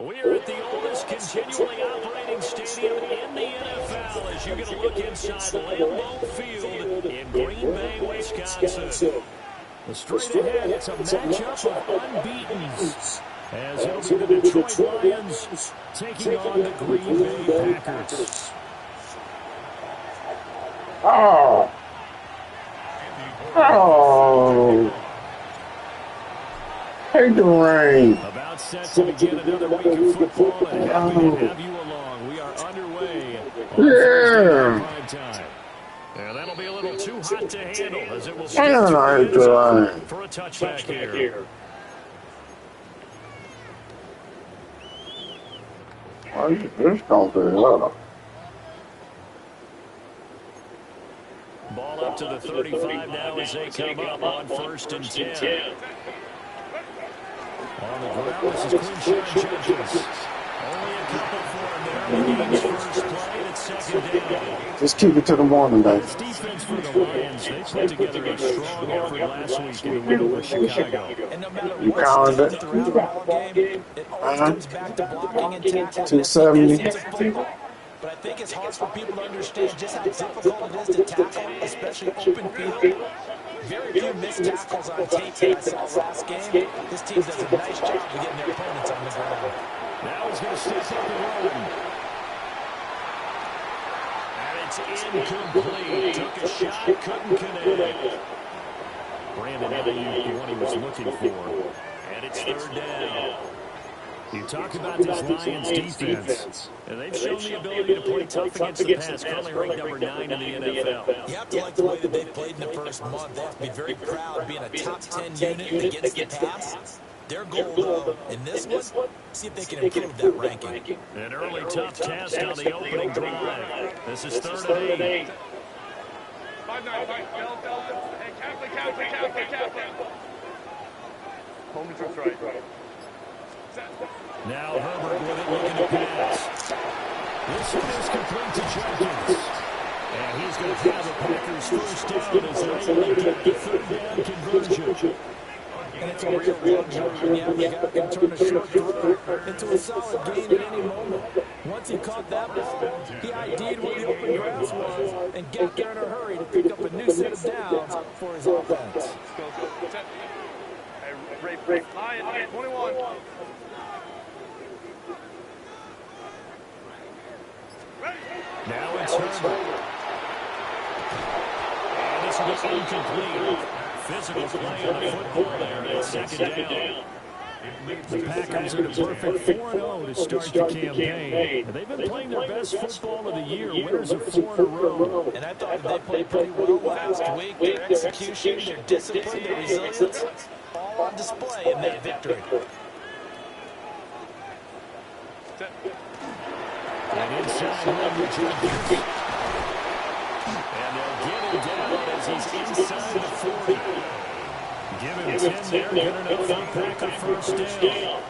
We're at the oldest continually operating stadium in the NFL as you get a look inside Lambeau Field in Green Bay, Wisconsin. Straight ahead, it's a matchup of unbeatens as it'll be the Detroit Lions taking on the Green Bay Packers. Oh! Take the rain. About set to begin another week of football, and happy to have you along. We are underway on Thursday prime time. And that'll be a little too hot to handle as it will skip to the end zone for a touchback here. Why is this going to do? Ball up to the 35 now as they come up on 1st and 10. On the ground, this is Quinshon Judkins. Only a couple for him there. The game's first play, and it's 2nd down. Just keep it to the morning, guys. This defense for the Lions, they put together a strong effort last week in the win over Chicago. And no matter what's done throughout the ball game, it always comes back to blocking and tackling. 270. But I think it's hard for people to understand just how difficult it is to tackle, especially open field. Very few missed tackles on tape that I saw last game. This team does a nice job of getting their opponents on the ground. Now he's going to step up and run. And it's incomplete. Took a shot, couldn't connect. Brandon Aiyuk, the one he was looking for. And it's 3rd down. You talk about this Lions defense, and they've shown the ability to play tough against the pass, currently ranked number 9 in the NFL. You have to like the way that they've played in the first month. They have to be very proud of being a top 10 unit against the pass. Their goal, though, in this one, see if they can improve that ranking. An early tough test on the opening drive. This is 3rd and 8. Home to right. Now Herbert with it, looking to pass. This one is complete to Judkins. And he's going to have the Packers first down as they're able to get the 3rd down conversion. And it's a real luxury when you have a guy who can turn a short throw into a solid gain at any moment. Once he caught that ball, he ID'd where the open grass was and got there in a hurry to pick up a new set of downs for his offense. Lion, 21. Now it's Herbert. And this is incomplete. Physical play on the football there. It's 2nd down. The Packers are the perfect 4-0 to start the campaign. They've been playing their best football of the year. Winners of 4 in a row. And I thought that they played pretty well last week. Their execution, their discipline, their resilience, all on display in that victory. And inside number Judkins. And they'll get him down as he's inside the 40. Give him 10 there, good enough for Packer first down.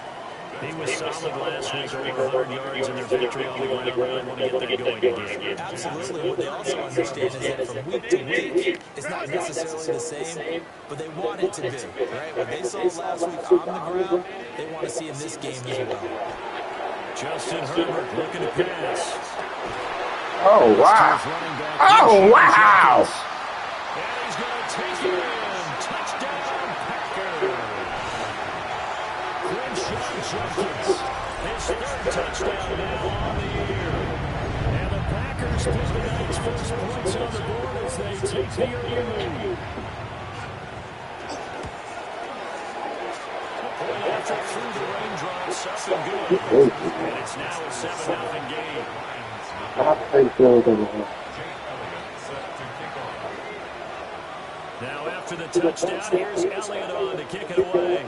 He was solid last week, over 100 yards in their victory on the ground. They want to get that going again. Absolutely. What they also understand is that from week to week, it's not necessarily the same, but they want it to be. Right? What they saw last week on the ground, they want to see in this game as well. Justin Herbert looking to pass. Oh, wow. Oh, wow. And he's going to take it in. Touchdown, Packers. Quinshon Judkins, his 3rd touchdown now on the year. And the Packers put the night's first points on the board as they take the early lead. After through the raindrops, something good. And it's now a 7-0 game. Now after the touchdown, here's Elliott on to kick it away.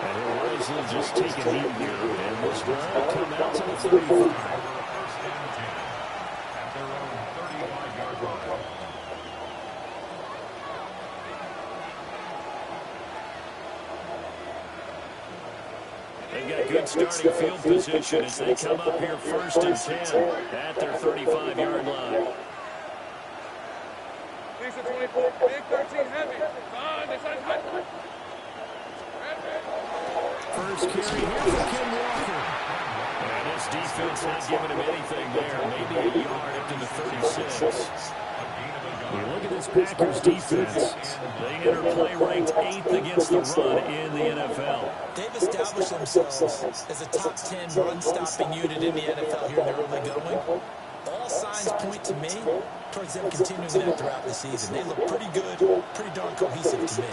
And he'll wisely just take a knee here. And this ball come out to the 35. They've got good starting field position as they come up here 1st and 10 at their 35-yard line. Lisa 24, big 13 heavy. first carry here for Ken Walker. And this defense not giving him anything there. Maybe a yard up to the 36. You look at this Packers defense. They enter play ranked 8th against the run in the NFL. They've established themselves as a top 10 run-stopping unit in the NFL here in the early going. All signs point to me towards them continuing that throughout the season. They look pretty good, pretty darn cohesive to me.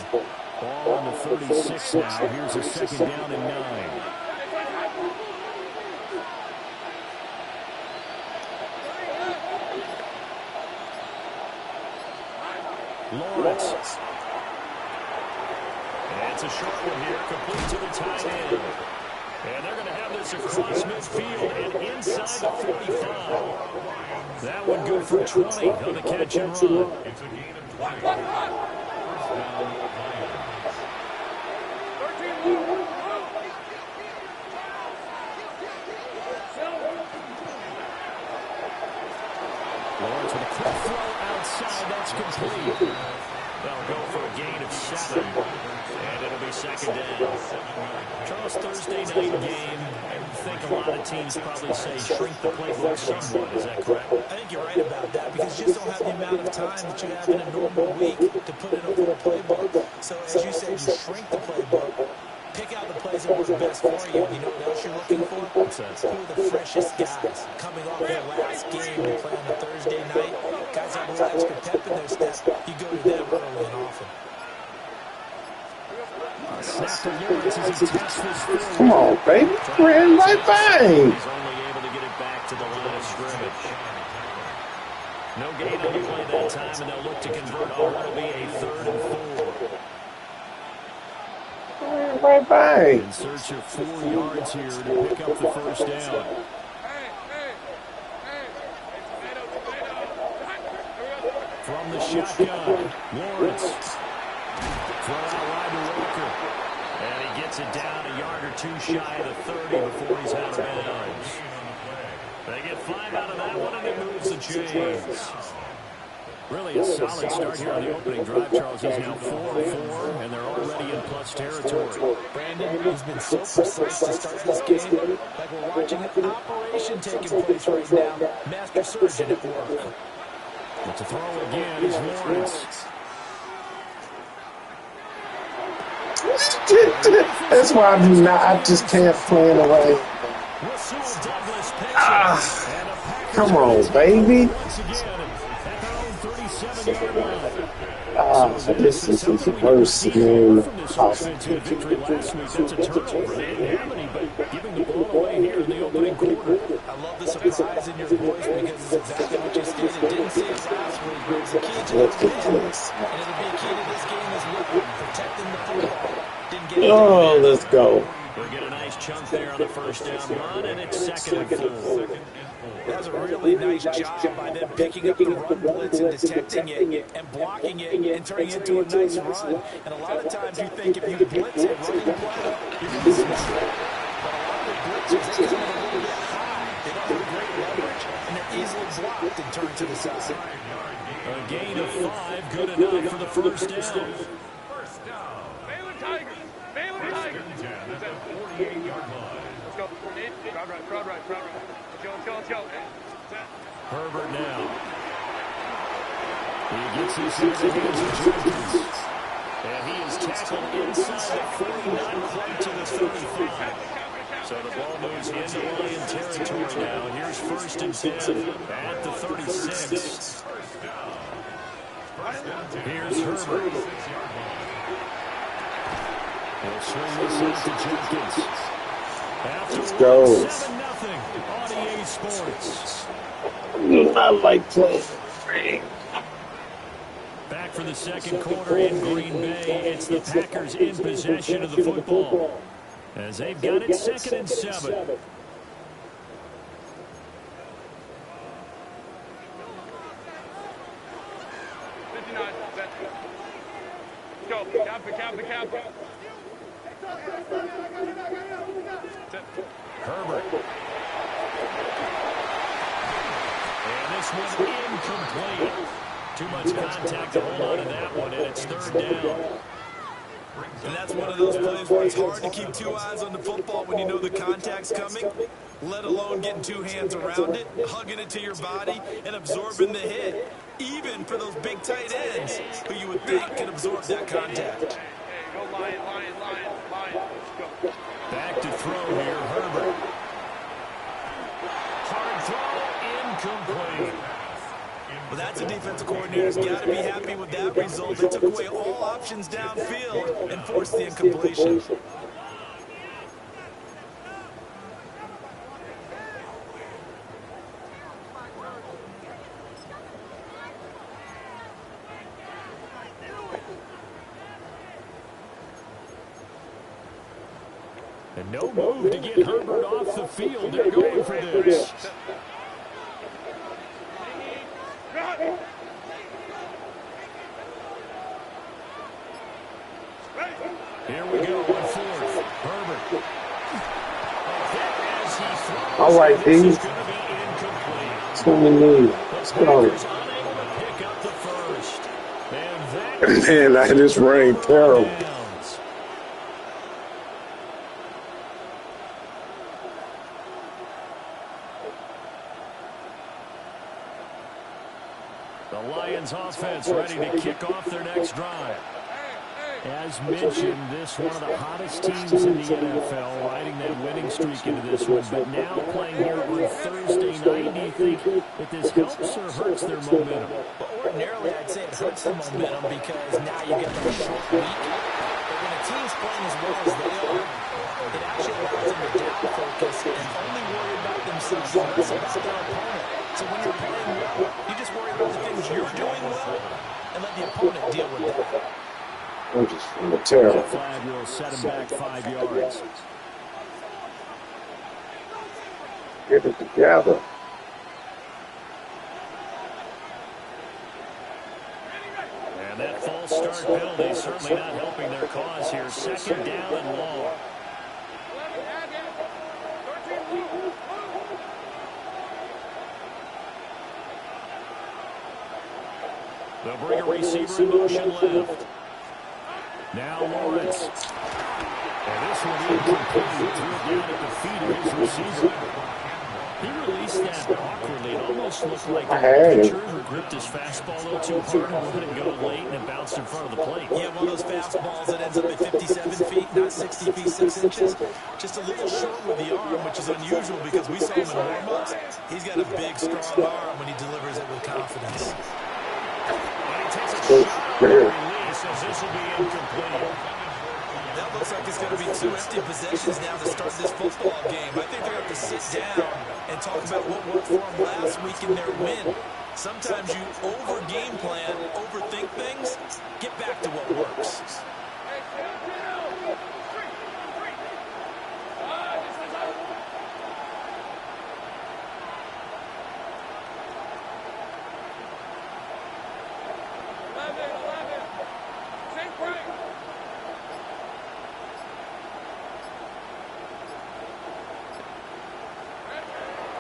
Ball on the 36 now. Here's a second down and 9. Lawrence. And it's a short one here, complete to the tight end. And they're going to have this across midfield and inside the 45. That one good for 20 on the catch and run. It's a gain of 20. Lawrence with a quick throw outside. That's complete. They'll go for a gain of 7. And it'll be second down. Charles, Thursday night game. I think a lot of teams probably say shrink the playbook somewhat. Is that correct? I think you're right about that because you just don't have the amount of time that you have in a normal week to put in a full playbook. So as you said, you shrink the playbook. Pick out the plays that work best for you. You know what else you're looking for? Who are the freshest guys coming off their last game to play on a Thursday night? Guys have a little extra pep in their step. You go to them early and often. Come on, baby. Ran right bang. He's only able to get it back to the line of scrimmage. No gain on the play that time, and they'll look to convert on what will be a 3rd and 4. Ran right bang. In search of 4 yards here to pick up the first down. From the shotgun, Lawrence. Throw out wide to Walker. And he gets it down a yard or 2 shy of the 30 before he's out of bounds. They get 5 out of that one, and it moves the chains. Really a solid start here on the opening drive. Charles is now 4-4, and they're already in plus territory. Brandon, he's been so precise to start this game. Like we're watching an operation taking place right now. Master surgeon at work. But to throw again is Lawrence. That's why I just can't play it away. Come on, baby. This is the worst game possible. Victory last week. That's a turnover. They didn't have any, but giving the ball away here in the opening quarter. I love the surprise in your voice because it's exactly what you stated. Didn't see it last week. It's the key to the win. And it'll be a key to this game as well. Protecting the football. Didn't get it. Oh, let's go. We'll get a nice chunk there on the first down run, and it's 2nd and 4. That's a really nice job by them picking up the run blitz and detecting it and blocking it and turning it into a nice run. And a lot of times you think if you blitz it, running the play, you're going to smash it. But a lot of the blitzers, they come in a little bit high. They don't have great leverage, and they're easily blocked and turned to the side. A gain of 5, good enough for the first down. Baylor Tigers. Baylor Tigers. That's at 48-yard line. Let's go. Crowd right. Let's go. Herbert now. He gets his hands of Jenkins. And he is tackled inside the 40, not quite to the 35. So the ball moves into Lion territory now. Here's 1st and 10 at the 36. Here's Herbert. He'll swing this out to Jenkins. Let's go. 7-0 on EA Sports. I like playing. Back for the second quarter in Green Bay. It's the Packers in possession of the football as they've got it 2nd and 7. Go. Cap. Herbert. And this one incomplete. Too much contact to hold on to that one, and it's 3rd down. And that's one of those plays where it's hard to keep two eyes on the football when you know the contact's coming, let alone getting two hands around it, hugging it to your body, and absorbing the hit, even for those big tight ends who you would think can absorb that contact. Hey, go Lion. Let's go. Back to throw here, Herbert. Hard throw, incomplete. Well, that's a defensive coordinator's got to be happy with that result. They took away all options downfield and forced the incompletion. And no move to get Herbert off the field. They're going for this. Here we go on fourth. Herbert. All right, D. It's going to need. Let's go. Man, this rain terrible. The Lions offense ready to kick off their next drive. As mentioned, this one of the hottest teams in the NFL, riding that winning streak into this one, but now playing here on Thursday night. Do you think that this helps or hurts their momentum? Well, ordinarily, I'd say it hurts the momentum because now you get them a short week. But when a team's playing as well as they are, it actually allows them to down focus and only worry about themselves and less about their opponent. So when you're playing well, you just worry about the things you're doing well and let the opponent deal with that. I'm just terrible. Flag will set him back 5 yards. Get it together. And that false start penalty certainly not helping their cause here. Second down and long. They'll bring a receiver in motion left. Now Lawrence. And this one incomplete. Threw it down at the feet of his receiver. He released that awkwardly. It almost looked like a pitcher who gripped his fastball a little too hard and let it go late, and it bounced in front of the plate. Yeah, one of those fastballs that ends up at 57 feet, not 60 feet, 6 inches. Just a little short with the arm, which is unusual because we saw him in warm-ups. He's got a big, strong arm when he delivers it with confidence. And he takes a shot on the release as this will be incomplete. That looks like it's going to be 2 empty possessions now to start this football game. I think they're going to have to sit down and talk about what worked for them last week in their win. Sometimes you over-game plan, overthink things. Get back to what works.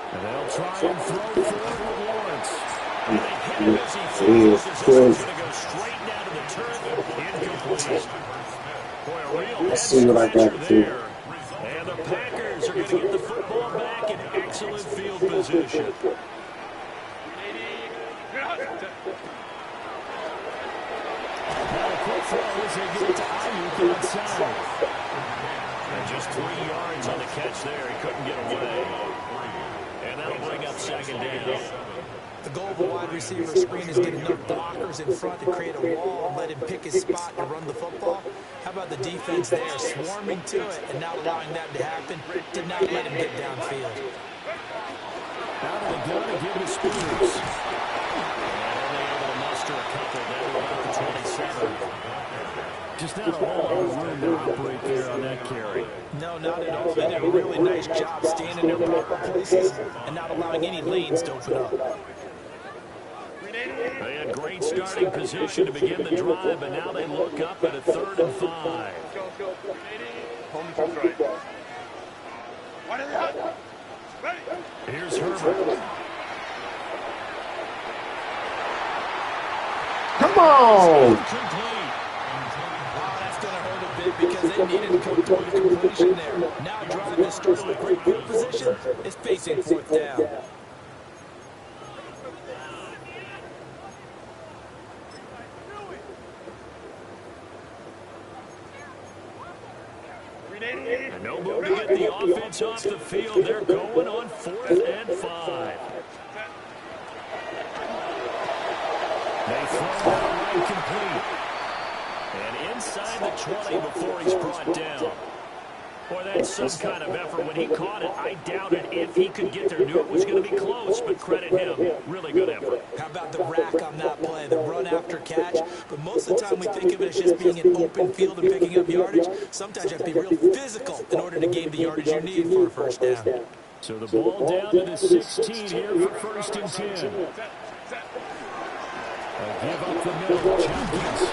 And they'll try and throw forward with Lawrence. And they hit him as he throws. This is going to go straight down to the turf. Incomplete. Boy, a real Let's see what I got to do. And the Packers are going to get the football back in excellent field position. Now a quick throw as they get it to Ayuk outside. And just 3 yards on the catch there. He couldn't get away. And that'll bring up second down. The goal of a wide receiver screen is get enough blockers in front to create a wall and let him pick his spot to run the football. How about the defense there, swarming to it and not allowing that to happen? Did not let him get downfield. Out of the gun to give to Spears. And only able to muster a couple down to about the 27. Just not a whole lot of room to operate there on that carry. No, not at all. They did a really nice job standing in their proper places and not allowing any lanes to open up. They had great starting position to begin the drive, but now they look up at a 3rd and 5. Here's Herbert. Come on. Complete. That's going to hurt a they needed to come toward completion there. Now driving this starter with great field position is facing fourth down. And no move to get the offense off the field. They're going on 4th and 5. They throw it right complete. And inside the 20 before he's brought down. Boy, that's some kind of effort. When he caught it, I doubted if he could get there. Knew it was going to be close, but credit him. Really good effort. How about the rack on that play, the run after catch? But most of the time we think of it as just being an open field and picking up yardage. Sometimes you have to be real physical in order to gain the yardage you need for a first down. So the ball down to the 16 here for 1st and 10. Give up the middle, Jenkins.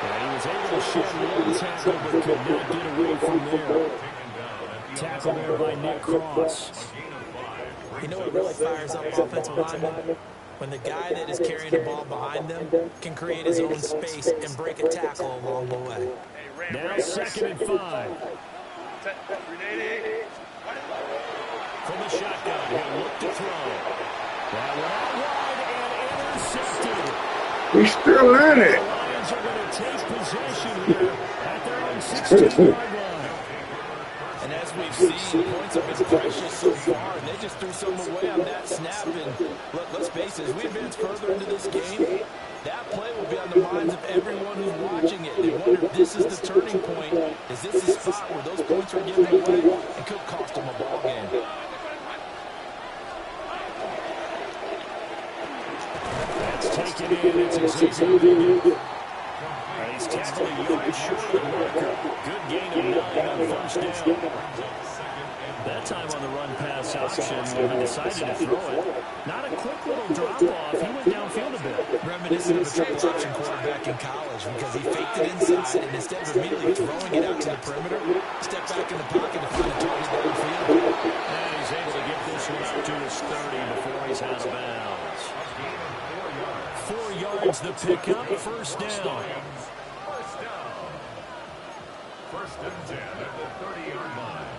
And he was able to shed one tackle, but could not get away from there. Tackle there by Nick Cross. You know what really fires up offensive linemen? When the guy that is carrying the ball behind them can create his own space and break a tackle along the way. Now 2nd and 5. From the shotgun, he'll look to throw. That one out wide and intercepted. He's still in it. The Lions are going to take possession here at their own 16-yard line. And as we've seen, points have been precious so far, and they just threw some away on that snap. And let's face it, as we advance further into this game, that play will be on the minds of everyone who's watching it. They wonder if this is the turning point. Is this the spot where those points are given away and could cost them a ball game? That's taken in. It's Xavier. He's tackled a yard short of the marker. Good gain of 9 on 1st down. That time on the run-pass option, he decided to throw it. Not a quick little drop-off. He went downfield a bit. Reminiscent of a triple option quarterback in college because he faked it inside, and instead of immediately throwing it out to the perimeter, stepped back in the pocket to find a target downfield. And he's able to get this one up to his 30 before he's out of bounds. 4 yards the pickup, 1st down. 1st and 10 at the 30-yard line.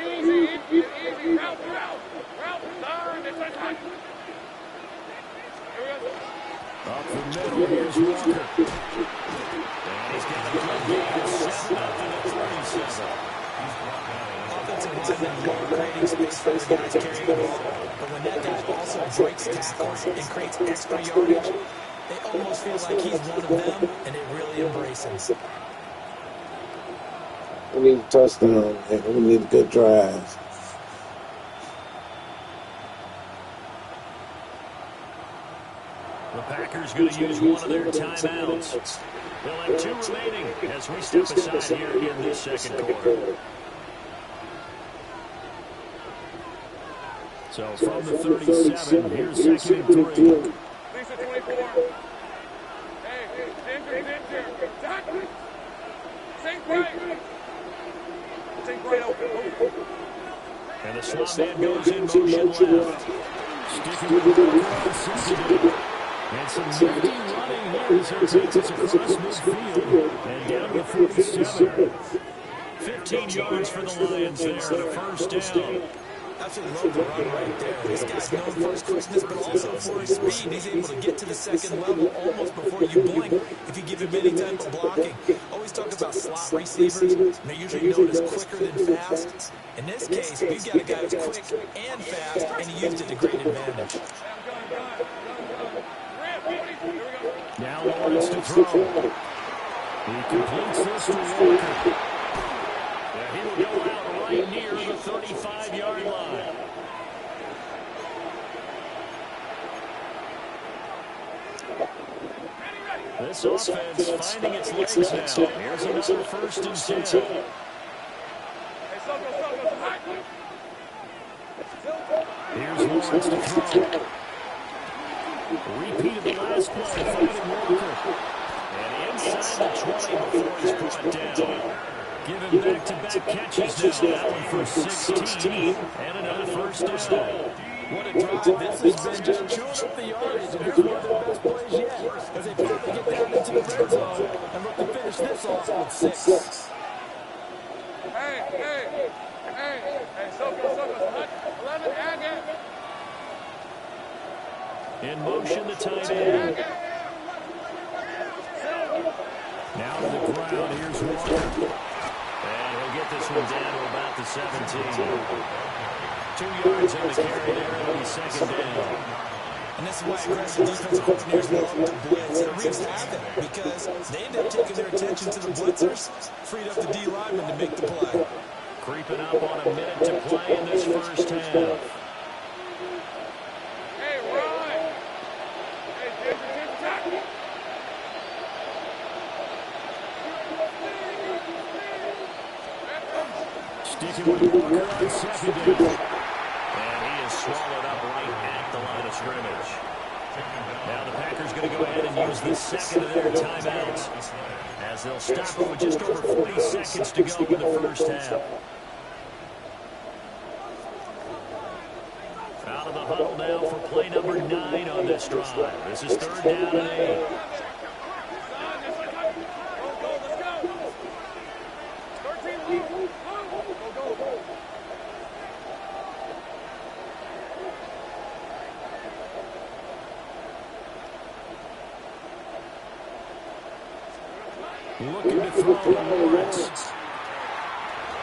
Easy, route. Turn, this is hot. Up the middle, here's Walker. And he's got a good gain, 7 up to the 37. Offensive linemen are creating space for the guys carrying the ball, but when that guy also breaks tackles and creates extra yardage, they almost feel like he's one of them, and they really embrace him. We need a touchdown, man. We need good drives. The Packers going to use one of their timeouts. They'll have 2 remaining as we step aside here in this 2nd quarter. So from the 37, here's 2nd and 3. Lisa 24. Hey, center. Sink right open. And the slot man goes in motion left. Sticking with the cross. And some nifty running here as he takes us across midfield and down to the 47. 15 yards for the Lions there and a 1st down. Absolutely love the run right there. This guy's known for his quickness, but also for his speed. He's able to get to the 2nd level almost before you blink if you give him any type of blocking. Always talk about slot receivers. They're usually known as quicker than fast. In this case, we've got a guy who's quick and fast, and he used it to great advantage. Now Lawrence to throw. He completes this to Walker. And he will go out right near the 35-yard line. This offense finding its legs now. Here's another 1st and 10. Here's Lawrence to throw. Repeat of the last play, finding Walker. And inside the 20 before he's brought down. Given back-to-back catches now. That one for 16. And another 1st down. What a drive this has been, just chewing up the yardage, and here's one of their best plays yet, as they finally get down into the red zone and look to finish this off with 6. Hey, Soko, 11, Agate. In motion, the tight end. Now to the ground. Here's Walker. And he'll get this one down to about the 17. 2 yards on the carry there. It'll be second down. And this is why aggressive defensive coordinators love to blitz. It wreaks havoc because they end up taking their attention to the blitzers, freed up the D lineman to make the play. Creeping up on a minute to play in this first half. Hey, Ryan. Hey, Jim. Sticking with Walker on second down. And he is swallowed up right at the line of scrimmage. Now the Packers going to go ahead and use the second of their timeouts, as they'll stop it with just over 40 seconds to go in the first half. Out of the huddle now for play number 9 on this drive. This is third down and 8. Looking to throw to Lawrence.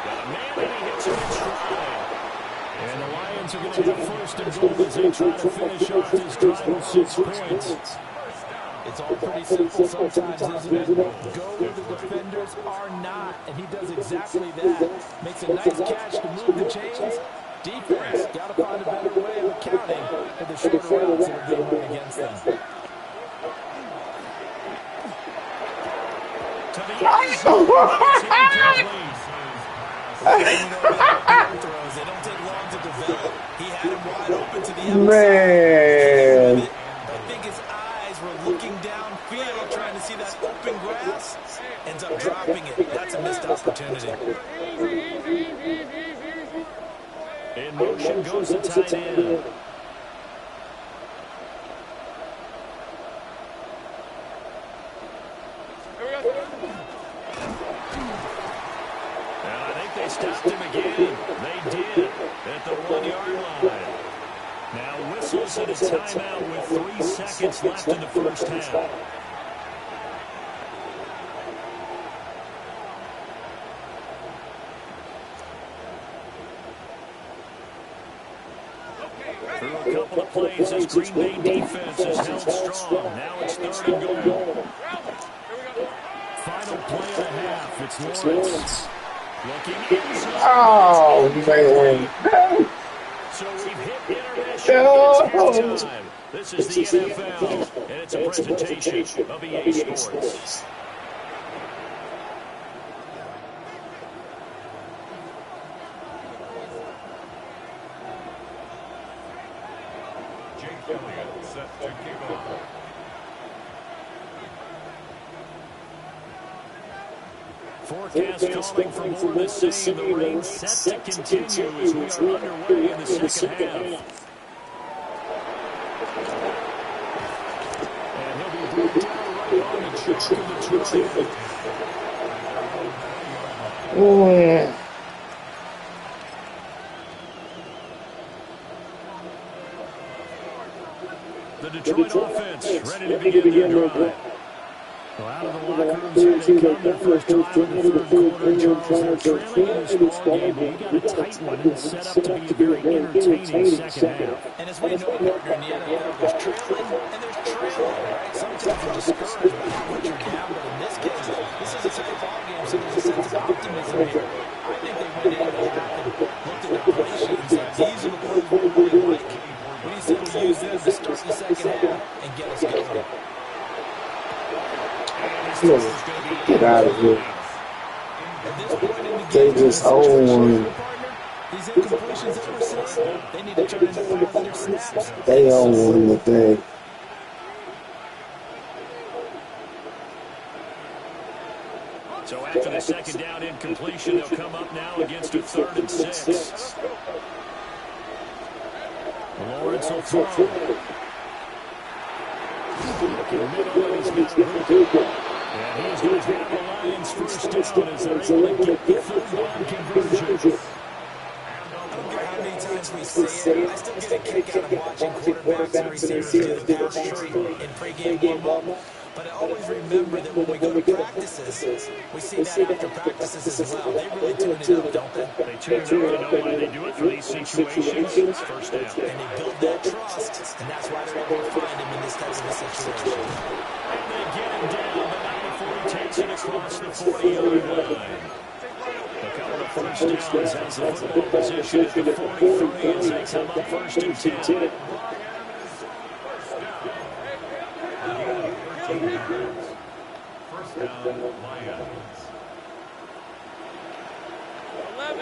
Got a man and he hits him in stride. And the Lions are going to have first and goal as they try to finish off this drive with 6 points. It's all pretty simple sometimes, isn't it? Go where the defenders are not, and he does exactly that. Makes a nice catch to move the chains. Defense, got to find a better way of accounting for the shorter routes that are being run against them. To the end zone. They don't take long to develop. He had him wide open to the outside. Man. I think his eyes were looking downfield, trying to see that open grass. Ends up dropping it. That's a missed opportunity. In motion goes the tight end. And I think they stopped him again. They did at the 1-yard line. Now whistles at a timeout with 3 seconds left in the first half. Through a couple of plays, this Green Bay defense has held strong. Now it's third and goal. Final play of the half. It's Lawrence. Looking inside. Oh, man. So we've hit intermission. It's halftime. This is the NFL, and it's a presentation of EA Sports. Jake Elliott set to kick off. Forecast calling for more of the same. The rain set to continue as we are underway in the second half. And he'll be brought down right on the choke of the try. The Detroit offense ready to begin their drive. Well, out of the locker rooms here they come. Their first drive in the third quarter. Charles, they're trailing in this ball game, but we got a tight one and it's set up to be a very entertaining second half. And as we know, partner, in the NFL, there's trailing and there's trailing, right? Sometimes you're discouraged by how much you're down, but in this case, this is a tight ball game, so there's a sense of optimism here. I think they went into the half and looked at their play sheet and said, these are the plays we really like. We need to use them to start the second half and get us going. Get out of here. They just own. These incompletions ever since, they need to turn into their snaps. They own the thing. So after the second down incompletion, they'll come up now against a 3rd and 6. Lawrence will throw. Looking middle, and he's got Hooper. And he's going to have the Lions first down as they're able to get the third down conversion. I don't care how many times we say it, I still get a kick out of watching quarterbacks and receivers do the pass tree in pregame warm-up. But I always remember that when we go to practices, we see that after practices as well. They really tune it up, don't they? They tune it up. They know why they do it for these situations. First down. And they build that trust, and that's why they're able to find him in this type of a situation. And they get him down, but not before he takes it across the 40-yard line. A couple of first downs has the football position at the 43 as they come up first and 10. First down, Lions. 11.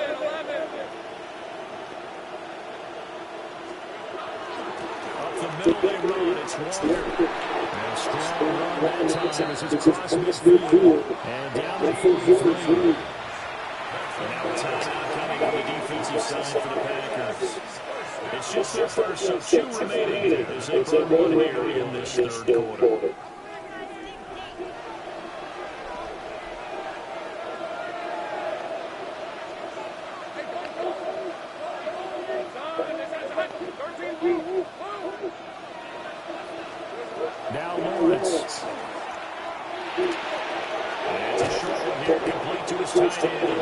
Up the middle they run, it's Walker. And strong run that time as it's across midfield. And down the 43. And now it's a timeout coming on the defensive side for the Packers. It's just their first, so 2 remaining as they burn one here in this third quarter. Now Lawrence. And it's a short one here, complete to his tight end.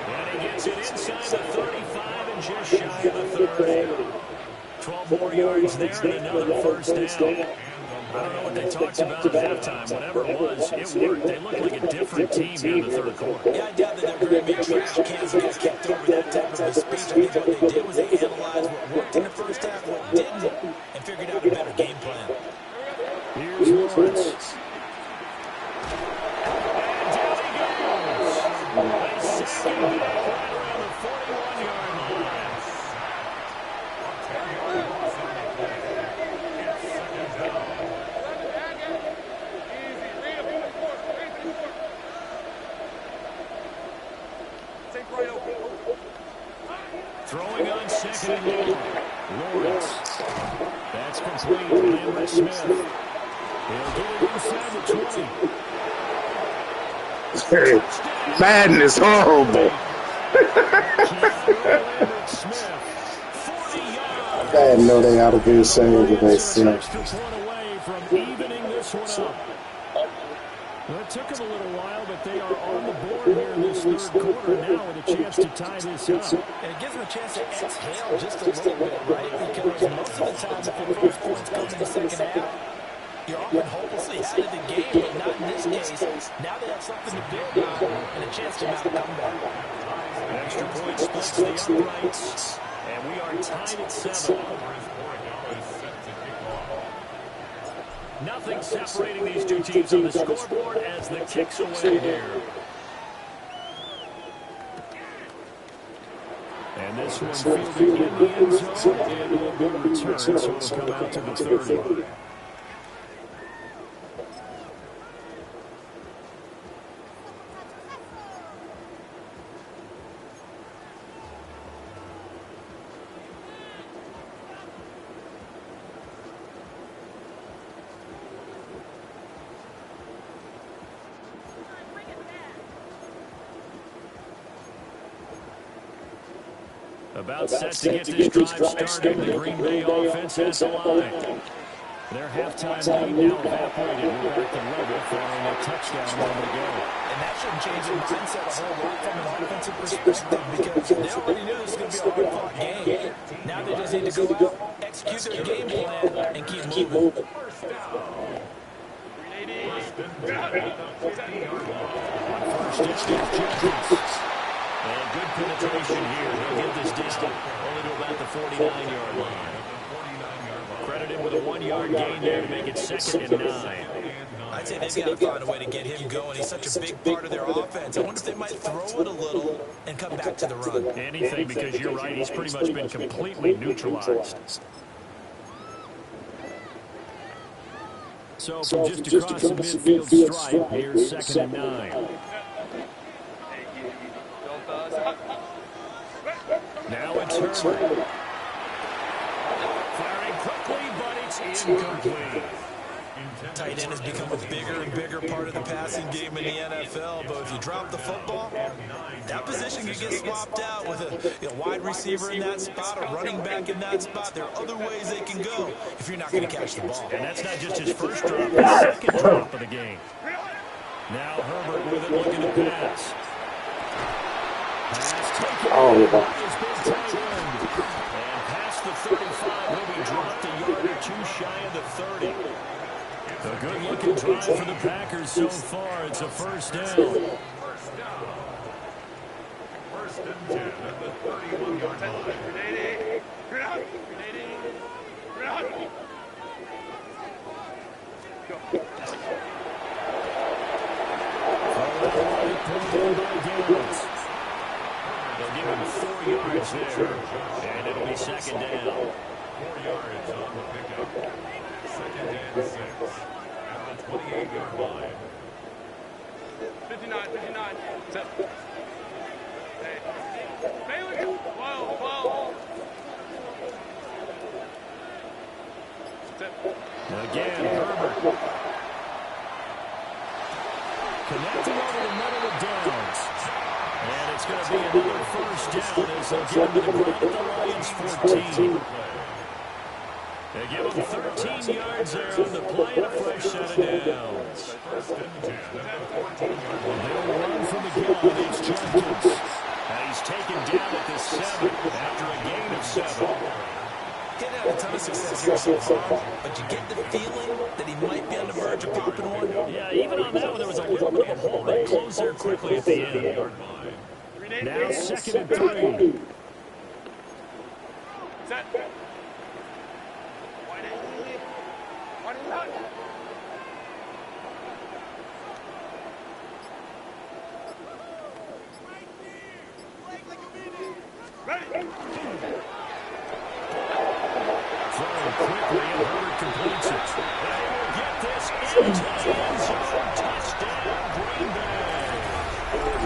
And he gets it inside the 35 and just shy of the 30. 12 more yards there and another first down. I don't know what they talked about at halftime. Whatever it was, it worked. They looked like a different team here in the third quarter. Yeah, I doubt that they're very big trash cans and kept over that type of a speech. I think what they did was they analyzed what worked in the first half, what didn't, and figured out a better game plan. Here's Lawrence. And down he goes. They sack him back right around the 41-yard line. Throwing on second and long. Lawrence. That's complete to Emmitt Smith. He'll get it inside the 20. Madden is horrible. Emmitt Smith. 40 yards. I know they ought to be ashamed of themselves. Extra point away from evening this one up. Well, it took them a little while, but they are on the board here in this third quarter now with a chance to tie this up. And it gives them a chance to exhale just a little bit, right? Because most of the time, if the first points come in the second half, you're often hopelessly out of the game, but not in this case. Now they have something to build on and a chance to mount a comeback. An extra point splits the uprights, and we are tied at 7. Nothing separating these two teams on the scoreboard as the kick's away here. And this one fielded in the end zone and will be returned, so it'll come out to the 30. About set to get this drive started, the Green Bay offense has the line. Their halftime lead now evaporated. We're back to level following a touchdown a moment ago. And that shouldn't change their mindset a whole lot from an offensive perspective because they already knew this was going to be a hard-fought game. Now they just need to go out, execute their game plan, and keep moving. First down, and good penetration here. He'll get this down only to about the 49-yard line. Credit him with a 1-yard gain there to make it 2nd and 9. I'd say they've got to find a way to get him going. He's such a big part of their offense. I wonder if they might throw it a little and come back to the run. Anything, because you're right. He's pretty much been completely neutralized. So from just across the midfield stripe, here's 2nd and 9. Now it's Herbert. It's incomplete. Tight end has become a bigger and bigger part of the passing game in the NFL, but if you drop the football, that position can get swapped out with a wide receiver in that spot, a running back in that spot. There are other ways they can go if you're not going to catch the ball. And that's not just his first drop, his second drop of the game. Now Herbert with it looking to pass. Pass taken. Oh, Is big tight end. And past the 35, will be dropped a yard or two shy of the 30. A good-looking drive for the Packers so far. It's a first down. First and 10 at the 31-yard line. They'll give him 4 yards there, and it'll be second down. 4 yards on the pickup. Second and 6 at the 28-yard line. 59. Set. Hey. Bailey. 12. Set. Again, Herbert. Connecting over the middle of downs. And it's going to be another first down as they'll give him to the ground at the Lions 14. They give him 13 yards there on the play and a fresh set of downs. First and 10 at the 14-yard line. They'll run from the gun. It's Jenkins. And he's taken down at the 7 after a gain of 7. Getting out a ton of success here so far, but you get the feeling that he might be on the verge of popping one. Yeah, even on that one, there was a little bit of a hole. They closed there quickly at the end. Now second and 3. Set. Wide out. Ready. Throwing quickly, and Herbert completes it. They will get this into the end zone. Touchdown, Green Bay.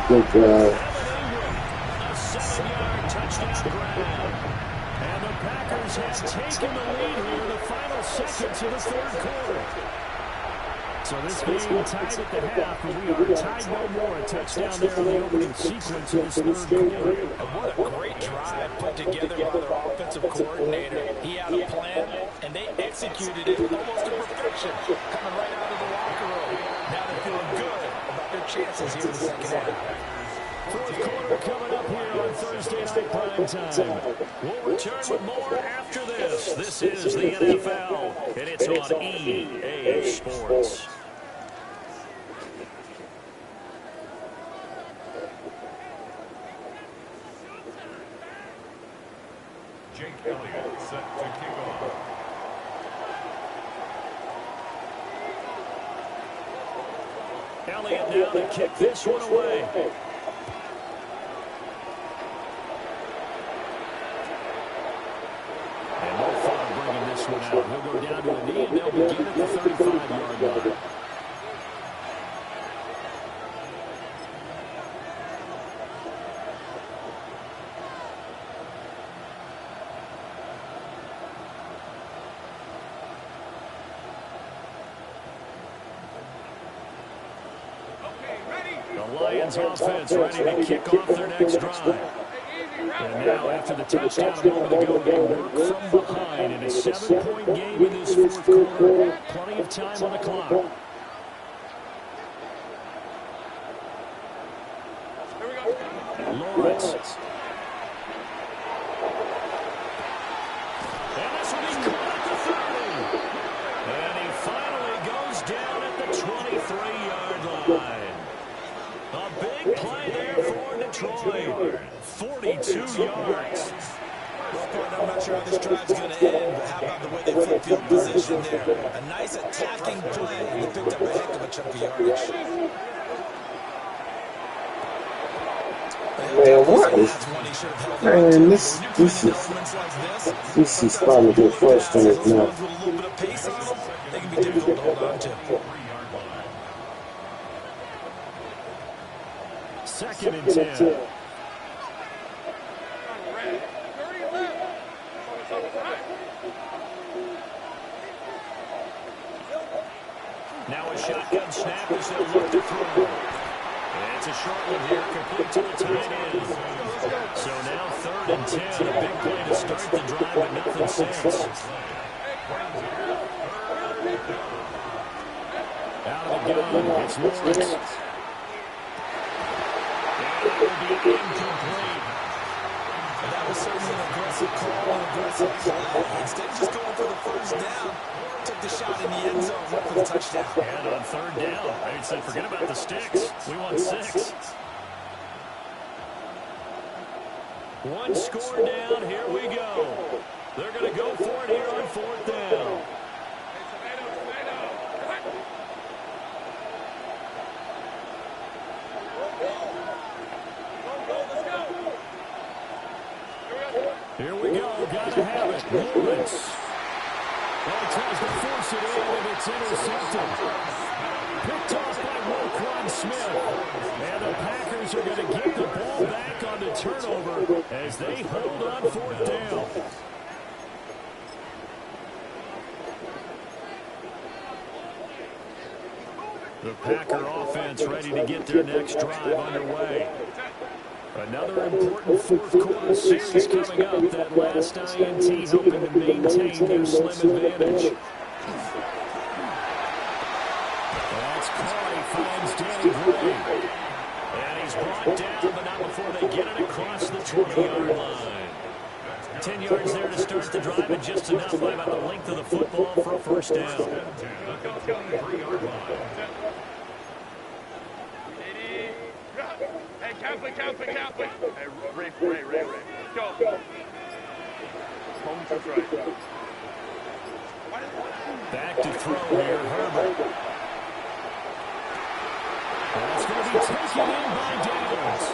Good job. A 7-yard touchdown grab. And the Packers have taken the lead here in the final seconds of the third quarter. So this game tied at the half, and we are tied no more. A touchdown there on the opening sequence of this third quarter. And what a great drive put together by their offensive coordinator. He had a plan, and they executed it almost to perfection, coming right out of the locker room. Now they're feeling good about their chances here in the second half. Fourth quarter coming up here on Thursday Night Prime Time. We'll return with more after this. This is the NFL, and it's on EA Sports. Jake Elliott set to kick off. Elliott now to kick this one away. And no thought of bringing this one out. He'll go down to a knee, and they'll begin at the 35-yard line. The Lions offense ready to kick off their next drive. And now after the touchdown a moment ago, they work from behind in a 7-point game in this fourth quarter. Plenty of time on the clock. Lawrence. And this will be caught at the 30. And he finally goes down at the 23-yard line. A big play there for Detroit. 42 yards. I'm not sure how this drive's going to end, but how about the way they flip field position there? A nice attacking play, and they picked up a heck of a chunk of yardage. Man, what is... Man, this is starting to get frustrating now. With a little bit of pace on them, they can be difficult to hold on to. Second and 10. Now a shotgun snap as they'll look to throw. And it's a short one here, complete to the tight end. So now 3rd and 10, a big play to start the drive, but nothing since. Out of the gun, it's Lawrence. And it will be incomplete. And that was certainly an aggressive call, an aggressive play. Instead of just going for the first down, took the shot in the end zone, went for the touchdown. And on 3rd down, they said, forget about the sticks. We want 6. One score down. Here we go. They're going to go for it here on 4th down. Here we go. Gotta have it. Lawrence. Well, he tries to force it in, and it's intercepted. Picked off by Roquan Smith. And the Packers are going to get the ball back on the turnover as they hold on 4th down. The Packer offense ready to get their next drive underway. Another important 4th quarter series coming up. That last INT hoping to maintain their slim advantage. That's Corey finds Danny Gray. And he's brought down, but not before they get it across the 20-yard line. 10 yards there to start the drive, and just enough by about the length of the football for a first down. Hey, Catholic. Hey, Ray. Go. Home to right. Back to throw here, Herbert. That's going to be taken in by Daniels.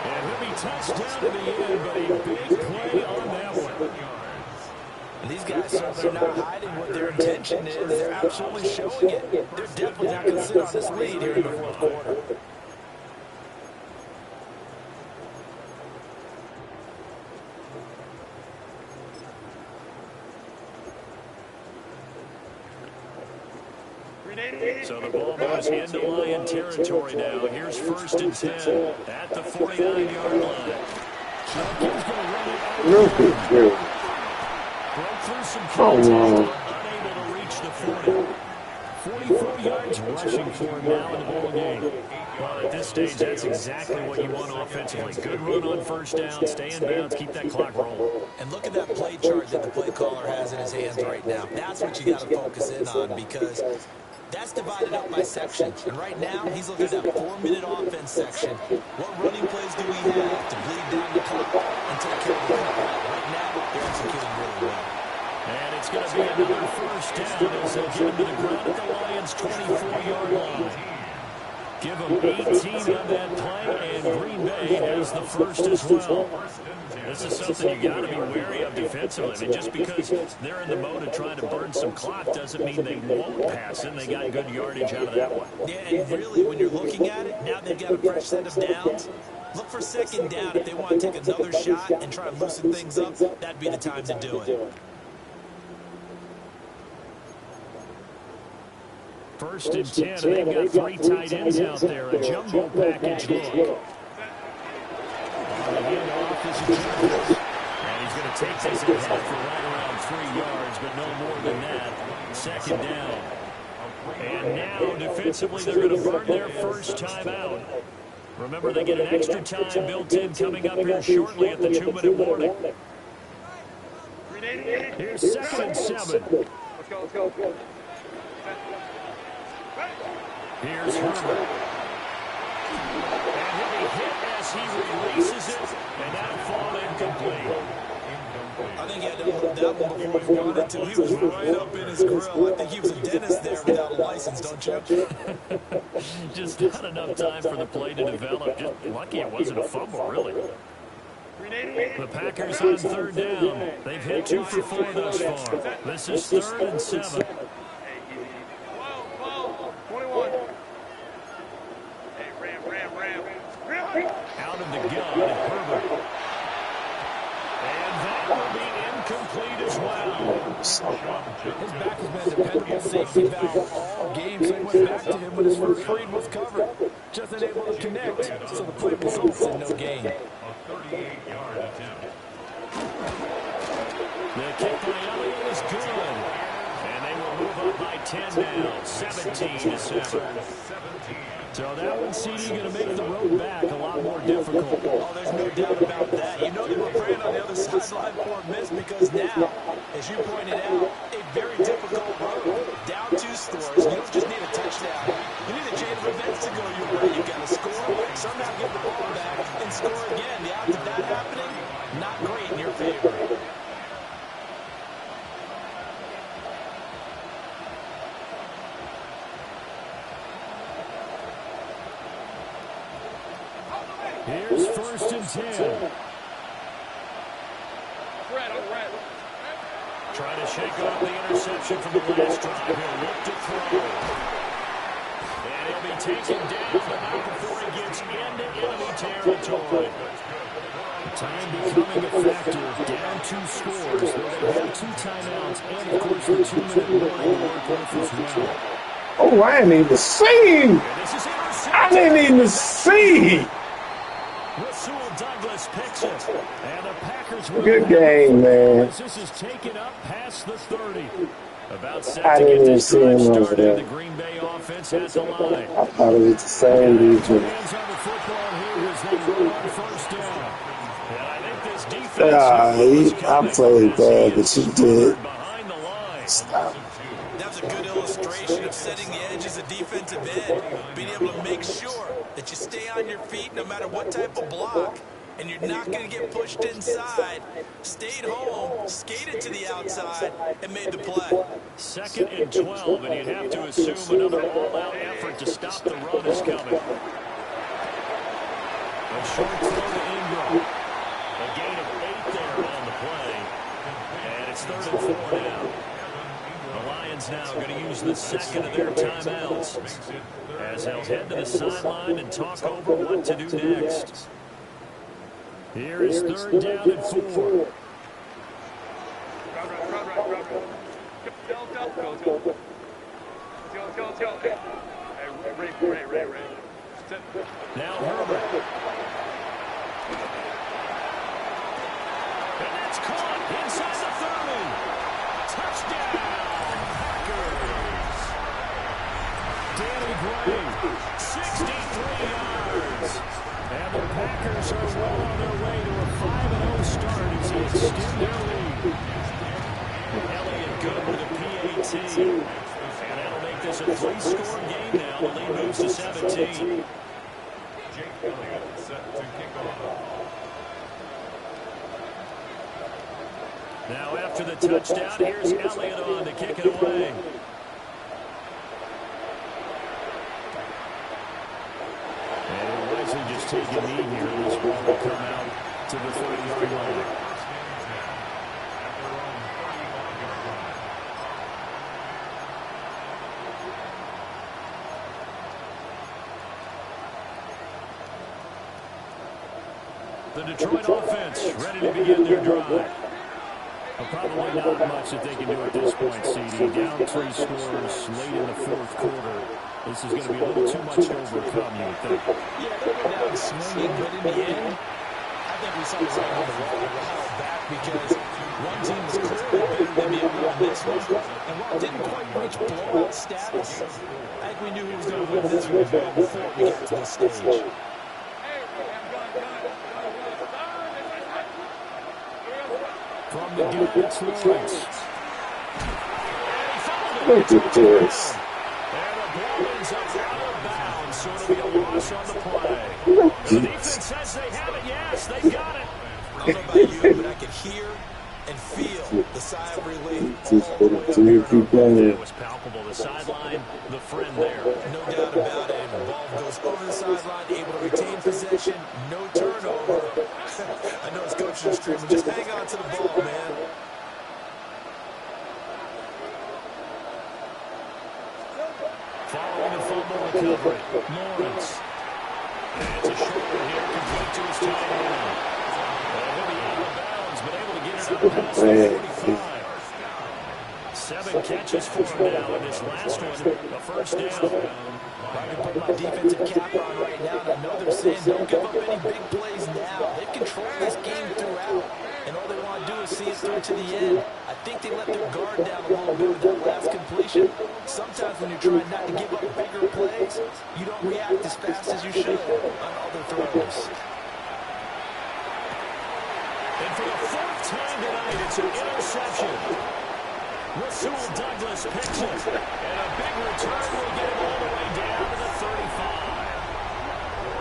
And he'll be touched down to the end, but a big play on that one. And these guys certainly not hiding what their intention is. They're absolutely showing it. They're definitely not going to sit on this lead here in the 4th quarter. So the ball moves into Lion territory now. Here's 1st and 10 at the 49-yard line. Jenkins going to run it out. Broke through some contact, unable to reach the 40. 44 yards rushing for him now in the ball game. Well, at this stage, that's exactly what you want offensively. Good run on 1st down, stay in bounds, keep that clock rolling. And look at that play chart that the play caller has in his hands right now. That's what you got to focus in on, because that's divided up by section. And right now, he's looking at that 4-minute offense section. What running plays do we have to bleed down the clock and take care of the clock? Right now, they're executing really well. And it's going to be another first down as they get him to the ground at the Lions' 24-yard line. Give them 18 on that play, and Green Bay has the first as well. This is something you got to be wary of defensively. I mean, just because they're in the mode of trying to burn some clock doesn't mean they won't pass it. They got good yardage out of that one. Yeah, and really, when you're looking at it, now they've got a fresh set of downs. Look for 2nd down. If they want to take another shot and try to loosen things up, that'd be the time to do it. 1st and 10, and they've got 3 tight ends out there. A jumbo package look. On the handoff is Jenkins. And he's going to take this at half for right around 3 yards, but no more than that. 2nd down. And now, defensively, they're going to burn their first time out. Remember, they get an extra time built in coming up here shortly at the 2-minute warning. Here's 2nd and 7. Let's go. Here's Herbert. And he'll be hit as he releases it, and that'll fall incomplete. I think he had to hold that one before he wanted to. He was right up in his grill. I think he was a dentist there without a license, don't you? Just not enough time for the play to develop. Just lucky it wasn't a fumble, really. The Packers on 3rd down. They've hit 2 for 4 thus far. This is 3rd and 7. 21. Hey, ram. Out of the gun, Herbert. And that will be incomplete as well. His back has been a dependable safety valve all game, so he went back to him when his first read was covered. Just unable to connect, so the play results in no gain. A 38-yard attempt. The kick by Elliott is good. And they will move up by 10 now, 17-7. So that one, CD, going to make the road back a lot more difficult. Oh, there's no doubt about that. You know they were praying on the other sideline for a miss because now, as you pointed out, a very difficult road. Down 2 scores. You don't just need a touchdown. You need a chain of events to go your way. You've got to score, somehow get the ball back, and score again. The odds of that happening, not great in your favor. Here's 1st and 10. Trying to shake off the interception from the last drive. He'll look to throw. And he'll be taken down, but not before he gets into enemy territory. Time becoming a factor. Down 2 scores. Though they have 2 timeouts and, of course, the 2-minute warning to work with as well. Oh, I didn't even see. I didn't even see. Rasul Douglas picks it. And the Packers win. Good game, man. This is taken up past the 30. About set I to didn't get even this see him drive over started. there. The Green Bay offense has a line. I thought it was the same defense. Hands on the football here as they run on 1st down. And I think this defense I played bad, but you did. behind the line. Stop. That was a good illustration of setting the edge as a defensive end, being able to make sure that you stay on your feet no matter what type of block, and you're not going to get pushed inside. Stayed home, skated to the outside, and made the play. 2nd and 12, and you'd have to assume another all-out effort to stop the run is coming. A short throw to Ingram. A gain of 8 there on the play. And it's 3rd and 4 now. The Lions now going to use the 2nd of their timeouts as they'll head to the sideline and talk over what to do next. Here is 3rd down and 4. Now Herbert. And that's caught inside the 30. Touchdown, Packers. Danny Gray, 63 yards. And the Packers are well on their way to a 5-0 start as they extend their lead. Elliott good with a PAT. And that'll make this a 3-score game now. The lead moves to 17. Jake Elliott set to kick off. Now after the touchdown, here's Elliott on to kick it away. And he'll wisely just take a knee here. This ball will come out to the 30-yard line. The Detroit offense ready to begin their drive. Probably not much that they can do at this point, CD. Down 3 scores late in the 4th quarter. This is going to be a little too much to overcome, you would think. Yeah, they were down swinging, but in the end, I think we saw the right of the ball and held back because one team was clearly better than the other on this one. And while it didn't quite reach blowout status, I think we knew who was going to win this one before we got to this stage. From the gun, it's Lawrence. Look at this. And the ball ends up out of bounds, so it'll be a loss on the play. The defense says they have it. Yes, they got it. I don't know about you, but I could hear and feel the sigh of relief. It was palpable. The sideline, the friend there. No doubt about it. The ball goes over the sideline, able to retain possession, no turnover. I know his coach is screaming, just hang on to the ball, man. Following the fumble recovery, Lawrence. And it's a short one here, complete to his tight end. And he'll be out of bounds, but able to get it up past the 45. 7 catches for him now, and this last one, a first down. I can put my defensive cap on right now, and I know they're saying don't give up any big plays now. They've controlled this game throughout, and all they want to do is see it through to the end. I think they let their guard down a little bit with that last completion. Sometimes when you're trying not to give up bigger plays, you don't react as fast as you should on other throws. And for the 4th time tonight, it's an interception. Rasul Douglas picks it, and a big return will get him all the way down to the 35.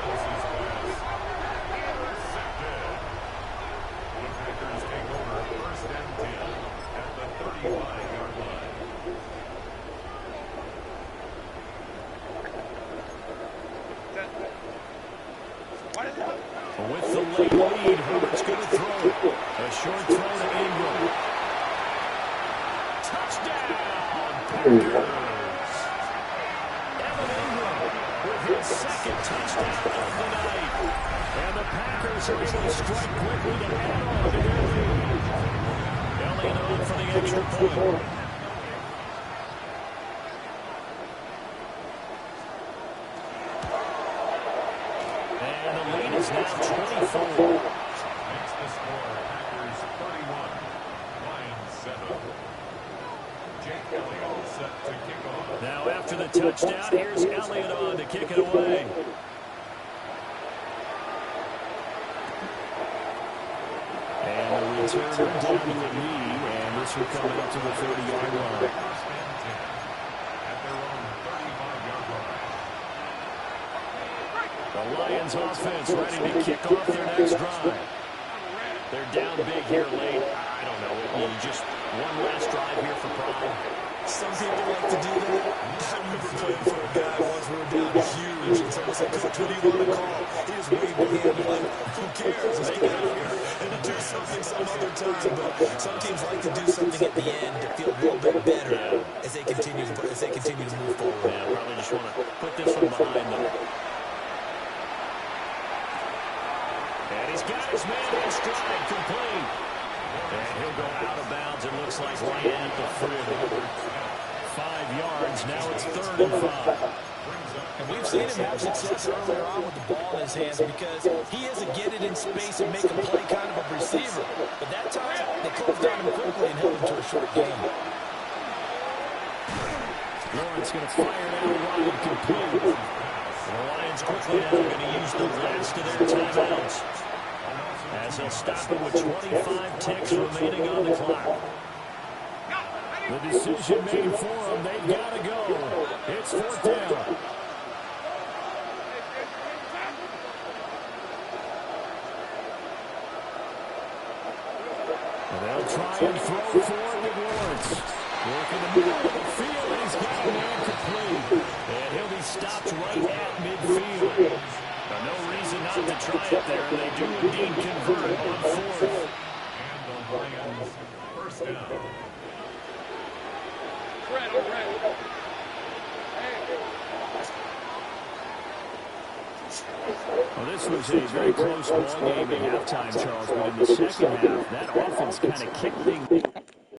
This is pass. Intercepted. The Packers take over 1st and 10 at the 35-yard line. With the late lead, Herbert's going to throw it. A short throw to Ingram. Touchdown, Packers. Evan Ingram with his 2nd touchdown of the night. And the Packers are able to strike quickly to add on to their lead. Elliott on for the extra point. And the lead is now 24. Makes the score Packers 31, Lions 7. Jake Elliott set to kick off. Now after the touchdown, here's Elliott on to kick it away. And the return down to the knee, and this will come out to the 30-yard line. 1st and 10 at their own 35-yard line. The Lions offense ready to kick off their next drive. They're down big here late. I don't know. Just one last drive here for pride. Some people like to do that. I remember playing for a guy once we were down huge, and someone said, "Coach, what do you want to call?" He just waved the hand like, "Who cares? Let's get out of here and do something some other time." But some teams like to do something at the end to feel a little bit better as they continue to move forward. Yeah, probably just want to put this one behind them. And he's got his man in stride, complete. And he'll go out of bounds. It looks like right at the 40. 5 yards. Now it's 3rd and 5. And we've seen him have success earlier on with the ball in his hands because he is a get it in space and make a play kind of a receiver. But that time, they closed on him quickly and held him to a short game. Lawrence going to fire down wide, complete. The Lions quickly now going to use the last of their timeouts, as they'll stop it with 25 ticks remaining on the clock. The decision made for them. They've got to go. It's 4th down. And they'll try and throw forward with Lawrence. Working the middle of the field, and he's got a man complete. And he'll be stopped right at midfield. No reason not to try it there, and they do indeed convert on 4th. And the Lions 1st down. Well, this was a very close ball game at halftime, Charles, but in the second half, that offense kind of kicked things